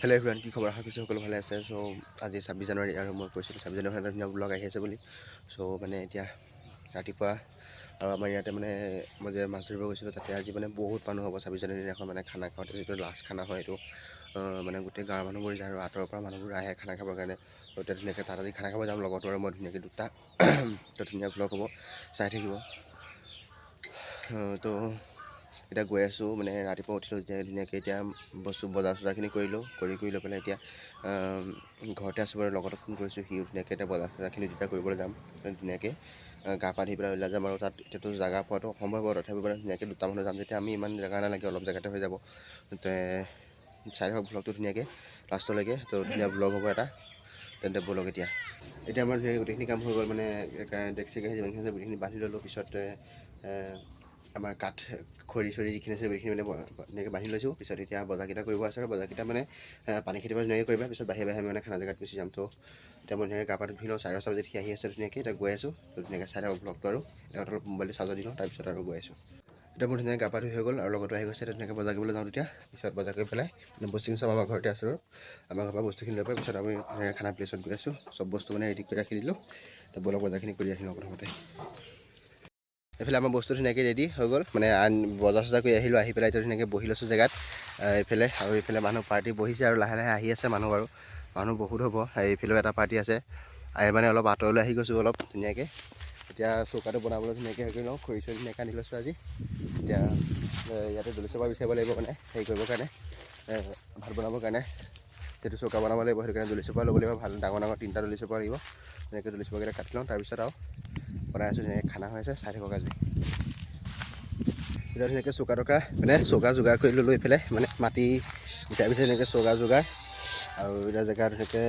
Hello' everyone, কি খবৰ? আশা কৰিছোঁ সকলো ভালে আছে। চ' আজি 26 জানুৱাৰী আৰু মই কৈছিলোঁ 26 জানুৱাৰী এটা ধুনীয়া ব্লগ আহি আছে বুলি। চ' মানে এতিয়া ৰাতিপুৱা আৰু আমাৰ ইয়াতে মানে মই যে মাছ ধৰিব গৈছিলোঁ তাতে আজি মানে বহুত মানুহ হ'ব 26 জানুৱাৰী দিনাখন মানে খানা খাওঁতে, যিটো লাষ্ট খানা হয় এইটো মানে গোটেই গাঁৱৰ মানুহবোৰ যায় আৰু আঁতৰৰ পৰা মানুহবোৰ আহে খানা খাবৰ কাৰণে। ত' এতিয়া ধুনীয়াকৈ তাত আজি খানা খাব যাম লগতো আৰু মই ধুনীয়াকৈ দুটা তো ধুনীয়া ব্লগ হ'ব, চাই থাকিব। তো এতিয়া গৈ আছোঁ মানে ৰাতিপুৱা উঠিলোঁ ধুনীয়াকৈ এতিয়া বজাৰ চজাৰখিনি কৰিলোঁ কৰি লৈ পেলাই এতিয়া ঘৰতে আছোঁ বাৰু। লগতে ফোন কৰিছোঁ, সি ধুনীয়াকৈ এতিয়া বজাৰ চজাৰখিনি যেতিয়া কৰিবলৈ যাম ধুনীয়াকৈ গা পা ধুই পেলাই ওলাই যাম আৰু তাত এতিয়াতো জেগা পোৱাটো অসম্ভৱ হ'ব, তথাপিও মানে ধুনীয়াকৈ দুটা মানুহ যাম যেতিয়া আমি ইমান জেগা নালাগে, অলপ জেগাতে হৈ যাব। চাই থাকক ব্লগটো ধুনীয়াকৈ লাষ্টলৈকে, তো ধুনীয়া ব্লগ হ'ব এটা। তেন্তে ব্লগ এতিয়া আমাৰ গোটেইখিনি কাম হৈ গ'ল, মানে ডেক্সি কাঁহী যিমানখিনি আছে গোটেইখিনি বান্ধি ল'লোঁ। পিছত আমাৰ কাঠ খৰি চৰি যিখিনি আছে গোটেইখিনি মানে ধুনীয়াকৈ বান্ধি লৈছোঁ। পিছত এতিয়া বজাৰকেইটা কৰিব আছে আৰু বজাৰকেইটা মানে পানী খেতিব ধুনীয়াকৈ কৰিবা। পিছত বাহিৰে বাহিৰে মানে খানা জেগাত গুচি যাম। তো এতিয়া মই ধুনীয়াকৈ গা পা ধুই লওঁ, 4:30 বজাত সি আহি আছে ধুনীয়াকৈ। এতিয়া গৈ আছোঁ, তো ধুনীয়াকৈ চাই থাকক ব্লগটো আৰু এতিয়া অলপ মোবাইলটো চাৰ্জত দি লওঁ, তাৰপিছত আৰু গৈ আছোঁ। এতিয়া মোৰ ধুনীয়াকৈ গা পা ধুই হৈ গ'ল আৰু লগতো আহি গৈছে। এতিয়া ধুনীয়াকৈ বজাৰ কৰিবলৈ যাওঁ। তেতিয়া পিছত বজাৰ কৰি পেলাই বস্তুখিনি চব আমাৰ ঘৰতে আছোঁ আৰু আমাৰ ঘৰৰ পৰা বস্তুখিনি লৈ পেলাই পিছত আমি খানা প্লেচত গৈ আছোঁ। চব বস্তু মানে ৰেডি কৰি ৰাখি দিলোঁ। তো বলক বজাৰখিনি কৰি আহিলোঁ প্ৰথমতে। এইফালে আমাৰ বস্তু ধুনীয়াকৈ ৰেডি হৈ গ'ল, মানে বজাৰ চজাৰ কৰি আহিলোঁ। আহি পেলাই এতিয়া ধুনীয়াকৈ বহি লৈছোঁ জেগাত এইফালে, আৰু এইফালে মানুহ পাৰ্টি বহিছে আৰু লাহে লাহে আহি আছে মানুহ বাৰু। মানুহ বহুত হ'ব। এইফালেও এটা পাৰ্টি আছে, আহি মানে অলপ আঁতৰলৈ আহি গৈছোঁ অলপ ধুনীয়াকৈ। এতিয়া চৌকাটো বনাবলৈ ধুনীয়াকৈ হেৰি কৰি লওঁ, খৰি চৰি ধুনীয়াকৈ আনি লৈছোঁ আজি। এতিয়া ইয়াতে দলি চৌকা বিচাৰিব লাগিব, মানে হেৰি কৰিবৰ কাৰণে ভাত বনাবৰ কাৰণে সেইটো চৌকা বনাব লাগিব। সেইটো কাৰণে দলি চৌকা ল'ব লাগিব, ভাল ডাঙৰ ডাঙৰ 3টা দলি চৌকা লাগিব। ধুনীয়াকৈ দলি চৌকাকেইটা কাটি লওঁ, তাৰপিছত আৰু বনাই আছোঁ ধুনীয়াকৈ খানা হৈ আছে, চাই থাকক আজি। এতিয়া ধুনীয়াকৈ চৌকা টৌকা মানে চৌকা যোগাৰ কৰি ল'লোঁ। এইফালে মানে মাটি বিচাৰি ধুনীয়াকৈ চৌকা যোগাৰ আৰু এতিয়া জেগা ধুনীয়াকৈ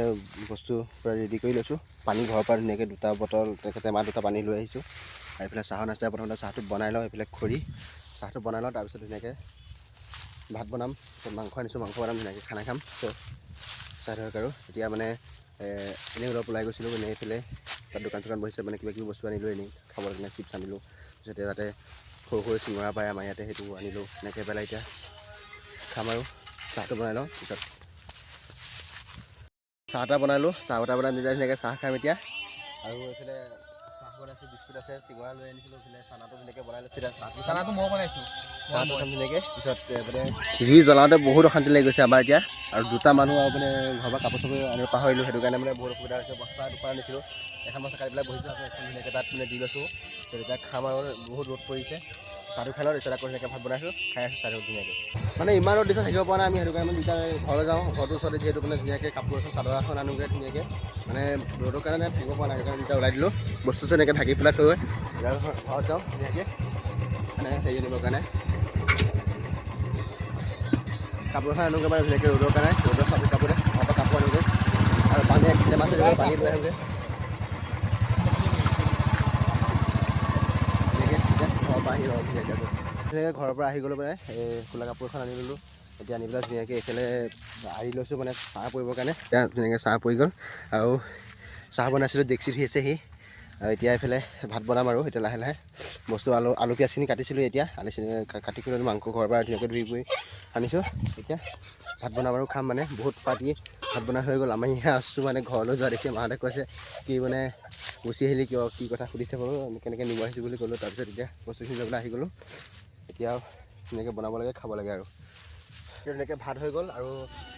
বস্তু পূৰা ৰেডি কৰি লৈছোঁ। পানী ঘৰৰ পৰা ধুনীয়াকৈ 2টা বটল টেমা 2টা পানী লৈ আহিছোঁ। আৰু এইফালে চাহৰ নাস্তা প্ৰথমতে চাহটো বনাই লওঁ, এইফালে খৰি চাহটো বনাই লওঁ, তাৰপিছত ধুনীয়াকৈ ভাত বনাম। তাৰপিছত মাংস আনিছোঁ, মাংস বনাম, ধুনীয়াকৈ খানা খাম। ত' চাই থাকক আৰু এতিয়া মানে এনেই অলপ ওলাই গৈছিলোঁ, মানে এইফালে তাত দোকান চোকান বহিছে, মানে কিবা কিবি বস্তু আনিলোঁ এনেই খাবৰ কাৰণে। চিপছ আনিলোঁ, পিছতে তাতে সৰু সৰু চিঙৰা পায় আমাৰ ইয়াতে, সেইটো আনিলোঁ। এনেকৈ পেলাই এতিয়া খাম আৰু চাহটো বনাই লওঁ। পিছত চাহ তাহ বনালোঁ, চাহ তাহ বনাই নিজে ধুনীয়াকৈ চাহ খাম এতিয়া। আৰু এইফালে চাহ বনাইছোঁ, বিস্কুট আছে, চিঙৰা লৈ আনিছিলোঁ। এইফালে চানাটো ধুনীয়াকৈ বনাই লৈছোঁ। এতিয়া চানাটো মই বনাইছোঁ, চাহটো খাম ধুনীয়াকৈ। পিছত মানে জুই জ্বলাওঁতে বহুত অশান্তি লাগি গৈছে আমাৰ এতিয়া, আৰু 2টা মানুহ আৰু মানে ঘৰৰ পৰা কাপোৰ চাপোৰ আনিব পাহৰিলোঁ, সেইটো কাৰণে মানে বহুত অসুবিধা হৈছে। বস্তা দুখন আনিছিলোঁ, এখন বস্তা কাটি পেলাই বহিছোঁ, আকৌ এখন ধুনীয়াকৈ তাত মানে দি লৈছোঁ। তেতিয়া খাম আৰু বহুত ৰ'দ পৰিছে। চাহটো খাই লওঁ, তাৰপিছত আকৌ ধুনীয়াকৈ ভাত বনাইছোঁ, খাই আছোঁ চাহটো ধুনীয়াকৈ। মানে ইমান ৰ'দ দিছে থাকিব পৰা নাই আমি, সেইটো কাৰণে দুটা ঘৰলৈ যাওঁ। ঘৰটোৰ ওচৰতে যিহেতু মানে ধুনীয়াকৈ কাপোৰ এখন চাদৰ এখন আনোগৈ ধুনীয়াকৈ, মানে ৰ'দৰ কাৰণে থাকিব পৰা নাই, সেইকাৰণে এতিয়া ওলাই দিলোঁ। বস্তু এনেকৈ ঢাকি পেলাই থৈ ঘৰত যাওঁ ধুনীয়াকৈ, মানে হেৰি আনিবৰ কাৰণে কাপোৰ এখন আনোগৈ, মানে ধুনীয়াকৈ ৰ'দৰ কাৰণে, ৰ'দৰ কাপোৰে ঘৰৰ পৰা কাপোৰ আনোগৈ আৰু পানী টেমা পানী লৈ আহোগৈ ধুনীয়াকৈ। এতিয়া ঘৰৰ পৰা আহি লওঁ ধুনীয়াকৈ ঘৰৰ পৰা আহি গ'লোঁ, মানে এই ক'লা কাপোৰ এখন আনি ল'লোঁ। এতিয়া আনি পেলাই ধুনীয়াকৈ এইফালে আহি লৈছোঁ, মানে চাহ পৰিবৰ কাৰণে। এতিয়া ধুনীয়াকৈ চাহ পৰি গ'ল আৰু চাহ বনাইছিলোঁ, ডেক্সি ধুই আছে সি। আৰু এতিয়া এইফালে ভাত বনাম আৰু এতিয়া লাহে লাহে বস্তু আলু পিঁয়াজখিনি কাটিছিলোঁ। এতিয়া কাটি কৰি মাংস ঘৰৰ পৰা ধুনীয়াকৈ ধুই কৰি আনিছোঁ। এতিয়া ভাত বনাম আৰু খাম, মানে বহুত পাৰ্টি ভাত বনাই হৈ গ'ল। আমি ইয়াত আছোঁ, মানে ঘৰলৈ যোৱা দেখি মাহঁতে কৈছে কি মানে গুচি আহিলি কিয়, কি কথা সুধিছে বাৰু, কেনেকৈ নিব আহিছোঁ বুলি ক'লোঁ। তাৰপিছত এতিয়া বস্তুখিনি লৈ পেলাই আহি গ'লোঁ। এতিয়া ধুনীয়াকৈ বনাব লাগে, খাব লাগে আৰু ধুনীয়াকৈ ভাত হৈ গ'ল। আৰু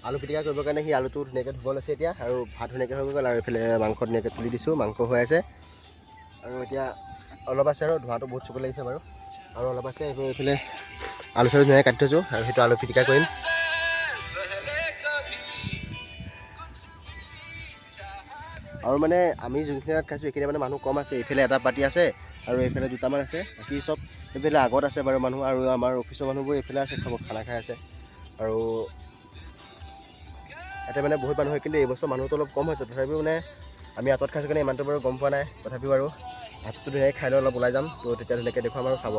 আলু পিটিকা কৰিবৰ কাৰণে সি আলুটো ধুনীয়াকৈ ধুব লৈছে এতিয়া, আৰু ভাত ধুনীয়াকৈ হৈ গ'ল। আৰু এইফালে মাংস ধুনীয়াকৈ তুলি দিছোঁ, মাংস হৈ আছে আৰু এতিয়া অলপ আছে আৰু ধোঁৱাটো বহুত চকুত লাগিছে বাৰু, আৰু অলপ আছে। এইফালে আলু চালু ধুনীয়াকৈ কাটি থৈছোঁ আৰু সেইটো আলু পিটিকা কৰিম। আৰু মানে আমি যোনখিনি খাইছোঁ সেইখিনি মানে মানুহ কম আছে। এইফালে এটা পাৰ্টি আছে আৰু এইফালে 2টামান আছে, বাকী চব এইফালে আগত আছে বাৰু মানুহ, আৰু আমাৰ অফিচৰ মানুহবোৰ এইফালে আছে, খানা খাই আছে। আৰু ইয়াতে মানে বহুত মানুহ হয়, কিন্তু এইবছৰ মানুহটো অলপ কম হৈছে। তথাপিও মানে আমি আঁতৰত খাইছোঁ কাৰণে ইমানটো বাৰু গম পোৱা নাই। তথাপিও আৰু ভাতটো ধুনীয়াকৈ খাই লৈ অলপ ওলাই যাম, তো তেতিয়া ধুনীয়াকৈ দেখুৱাম আৰু চাব।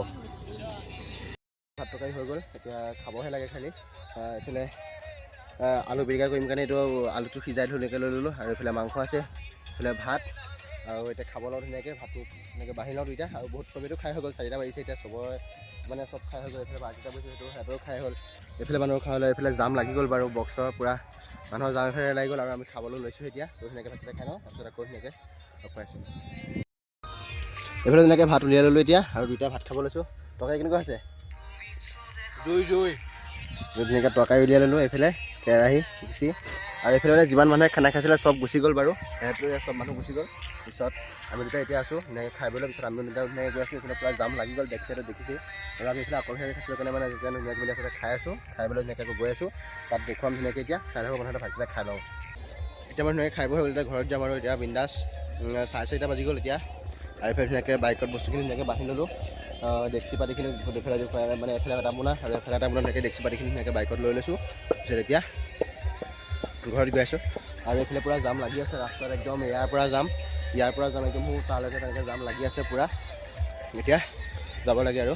ভাত তৰকাৰী হৈ গ'ল, এতিয়া খাবহে লাগে খালি। এইফালে আলু পিটিকা কৰিম কাৰণে এইটো আলুটো সিজাই ধুনীয়াকৈ লৈ ল'লোঁ, আৰু এইফালে মাংস আছে, এইফালে ভাত, আৰু এতিয়া খাব লওঁ ধুনীয়াকৈ ভাতটো এনেকৈ বাঢ়ি লওঁ দুইটা আৰু বহুত চবেইটো খাই হৈ গ'ল 4টা বাজিছে এতিয়া চবৰে মানে চব খাই হৈ গ'ল এইফালে 8টা বাজিছে সেইটো সিহঁতেও খাই হ'ল এইফালে মানুহৰ খাই হ'ল এইফালে জাম লাগি গ'ল বাৰু বক্সৰ পূৰা মানুহৰ জাম এইফালে লাগি গ'ল আৰু আমি খাবলৈ লৈছোঁ এতিয়া তো ধুনীয়াকৈ ভাতকেইটা খাই লওঁ তাৰপিছত আকৌ ধুনীয়াকৈ খুৱাইছোঁ এইফালে ধুনীয়াকৈ ভাত উলিয়াই ল'লোঁ এতিয়া আৰু দুইটা ভাত খাব লৈছোঁ তৰকাৰী কেনেকুৱা আছে ধুনীয়াকৈ তৰকাৰী উলিয়াই ল'লোঁ এইফালে কেৰাহী গুচি আৰু এইফালে যিমান মানুহে খানা খাইছিলে চব গুচি গ'ল বাৰু সেইটো চব মানুহ গুচি গ'ল পিছত আমি দুটা এতিয়া আছোঁ ধুনীয়াকৈ খাই পেলাই পিছত আমি দুটা ধুনীয়াকৈ গৈ আছোঁ এইফালে পূৰা জাম লাগি গ'ল বেক চাইডত দেখিছে আৰু আমি এইফালে অকলশৰীয়াকৈ খাইছিলোঁ কাৰণে মানে যেতিয়া ধুনীয়াকৈ মিলি আচলতে খাই আছোঁ খাই পেলাই ধুনীয়াকৈ গৈ আছোঁ তাত দেখুৱাম ধুনীয়াকৈ এতিয়া চাই থাকোঁ মানুহতে ভাতকেইটা খাই লওঁ এতিয়া মই ধুনীয়াকৈ খাই বৈ হ'ল এতিয়া ঘৰত যাম আৰু এতিয়া বিন্দাছ 4:30 বাজি গ'ল এতিয়া আৰু এইফালে ধুনীয়াকৈ বাইকত বস্তুখিনি ধুনীয়াকৈ বান্ধি ল'লোঁ ডেক্সি পাতিখিনি এইফালে মানে এইফালে এটা মোনা আৰু এফালে এটা মোনা ধুনীয়াকৈ ডেক্সি পাতিখিনি ধুনীয়াকৈ বাইকত লৈ লৈছোঁ পিছত এতিয়া ঘৰত গৈ আছোঁ আৰু এইফালে পূৰা জাম লাগি আছে ৰাস্তাত একদম ইয়াৰ পৰা যাম একদম মোৰ তালৈকে তেনেকৈ জাম লাগি আছে পূৰা এতিয়া যাব লাগে আৰু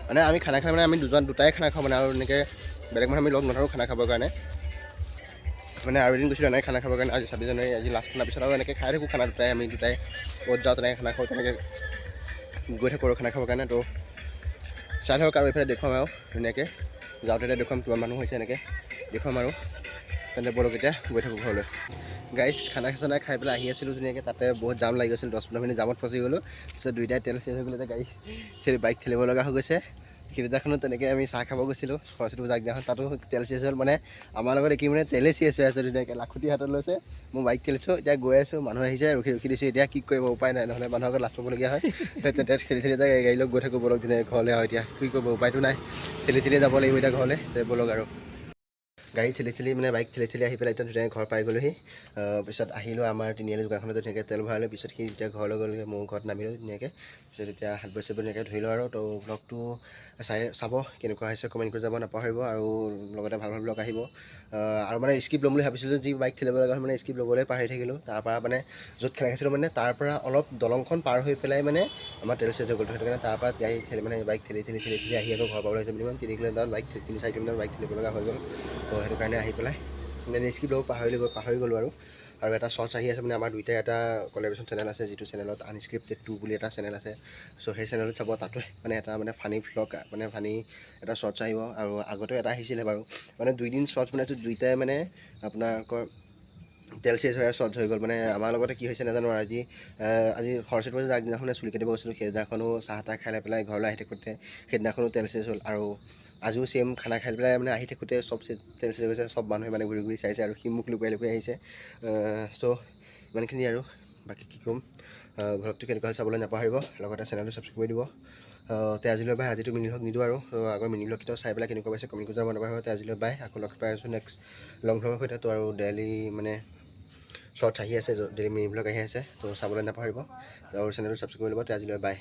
মানে আমি খানা খালে মানে আমি দুটাই খানা খাওঁ মানে আৰু এনেকৈ বেলেগ মানুহ আমি লগ নধৰোঁ খানা খাবৰ কাৰণে মানে আৰু এদিন গৈছিলোঁ এনেকৈ খানা খাবৰ কাৰণে আজি 26 জানুৱাৰী আজি লাষ্ট খানা পিছত আৰু এনেকৈ খাই থাকোঁ খানা আমি দুটাই ক'ত যাওঁ তেনেকৈ খানা খাওঁ তেনেকৈ গৈ থাকোঁ আৰু খানা খাবৰ কাৰণে তো চাই থাকক আৰু এইফালে দেখুৱাম আৰু ধুনীয়াকৈ যাওঁতে দেখুৱাম কিমান মানুহ হৈছে এনেকৈ দেখুৱাম আৰু তেন্তে বলক এতিয়া গৈ থাকোঁ ঘৰলৈ গাইজ খানা চানা খাই পেলাই আহি আছিলোঁ ধুনীয়াকৈ তাতে বহুত জাম লাগি গৈছিল 10-15 মিনিট জামত ফচি গ'লোঁ তাৰপিছত দুইটাই তেল চেছ হৈ গ'লে এতিয়া গাড়ী বাইক ঠেলিব লগা হৈ গৈছে সেইদিনাখনো তেনেকৈ আমি চাহ খাব গৈছিলোঁ সৰস্বতী পূজাৰ আগদিনাখন তাতো তেল চেছ হ'ল মানে আমাৰ লগত কি মানে তেলেই চেছ হৈ আছে ধুনীয়াকৈ লাখুটি হাতত লৈছে মই বাইক ঠেলিছোঁ এতিয়া গৈ আছোঁ মানুহ আহিছে ৰখি দিছোঁ এতিয়া কি কৰিব উপায় নাই নহ'লে মানুহৰ আগত লাজ পাবলগীয়া হয় তেতিয়া ঠেলি এতিয়া গাড়ী লৈ গৈ থাকোঁ বলক ধুনীয়াকৈ ঘৰলৈ আৰু এতিয়া কি কৰিব উপায়টো নাই ঠেলি যাব লাগিব এতিয়া ঘৰলৈ বলক আৰু গাড়ী ঠেলি মানে বাইক ঠেলি আহি পেলাই এতিয়া ধুনীয়াকৈ ঘৰ পাই গ'লোহি পিছত আহিলোঁ আমাৰ তিনিআলি দোকানখনত ধুনীয়াকৈ তেল ভৰালোঁ পিছত সি এতিয়া ঘৰলৈ গ'লগৈ মোৰ ঘৰত নামিলোঁ ধুনীয়াকৈ পিছত এতিয়া হাত ভৰি ধুনীয়াকৈ ধুই লওঁ আৰু তো ব্লগটো চাব কেনেকুৱা হৈছে কমেণ্ট কৰি যাব নাপাহৰিব আৰু লগতে ভাল ব্লগ আহিব আৰু মানে স্কিপ ল'ম বুলি ভাবিছিলোঁ যি বাইক ঠেলিব লগা হ'ল মানে স্কিপ ল'বলৈ পাহৰি থাকিলোঁ তাৰপৰা মানে য'ত খানা খাইছিলোঁ মানে তাৰপৰা অলপ দলংখন পাৰ হৈ পেলাই মানে আমাৰ তেল চেছ হৈ গ'ল সেইটো কাৰণে তাৰপৰা মানে বাইক ঠেলি আহি আকৌ ঘৰ পাবলৈ হৈছে minimum 3 kilometre bike 3-4 kilometre bike ঠেলিব লগা হৈ গ'ল তো সেইটো কাৰণে আহি পেলাই মানে স্কিপ ল'ব পাহৰি গ'লোঁ আৰু এটা শ্বৰ্টছ আহি আছে মানে আমাৰ দুইটাই এটা কলেবৰেশ্যন চেনেল আছে যিটো চেনেলত আনস্ক্ৰিপ্টেড 2 বুলি এটা চেনেল আছে চ' সেই চেনেলত চাব তাতো মানে এটা মানে ফানী ভ্লগ মানে ফানী এটা শ্বৰ্টছ আহিব আৰু আগতেও এটা আহিছিলে বাৰু মানে 2 দিন শ্বৰ্টছ বনাইছোঁ দুইটাই মানে আপোনালোকৰ তেল চেছ হৈ শ্বৰ্টছ হৈ গ'ল মানে আমাৰ লগতে কি হৈছে নাজানো আৰু আজি সৰস্বতী পূজাৰ আগদিনাখনে চুলি কাটিব গৈছিলোঁ সেইদিনাখনো চাহ তাহ খাই পেলাই ঘৰলৈ আহি থাকোঁতে সেইদিনাখনো তেল চেছ হ'ল আৰু আজিও চেম খানা খাই পেলাই মানে আহি থাকোঁতে চব তেল চেছ গৈছে চব মানুহে মানে ঘূৰি চাইছে আৰু সি মোক লুকুৱাই আহিছে চ' ইমানখিনি আৰু বাকী কি ক'ম ভ্লগটো কেনেকুৱা হ'ল চাবলৈ নাপাহৰিব লগতে চেনেলটো ছাবস্ক্ৰাইব কৰি দিব তে আজিলৈ বাই আজিতো মিনি ভ্লগ নিদিওঁ আৰু আগৰ মিনি ভ্লগকেইটাও চাই পেলাই কেনেকুৱা পাইছে কমেণ্ট কৰি যাব নাপাহৰিব তে আজিলৈ বাই আকৌ লগ পাই আছোঁ নেক্সট লং ভ্লগৰ সৈতে তো আৰু ডেইলি মানে শ্বৰ্টছ আহি আছে ডেইলি মিনি ভ্লগ আহি আছে তো চাবলৈ নাপাহৰিব আৰু চেনেলটো ছাবস্ক্ৰাইব কৰি ল'ব তে আজিলৈ বাই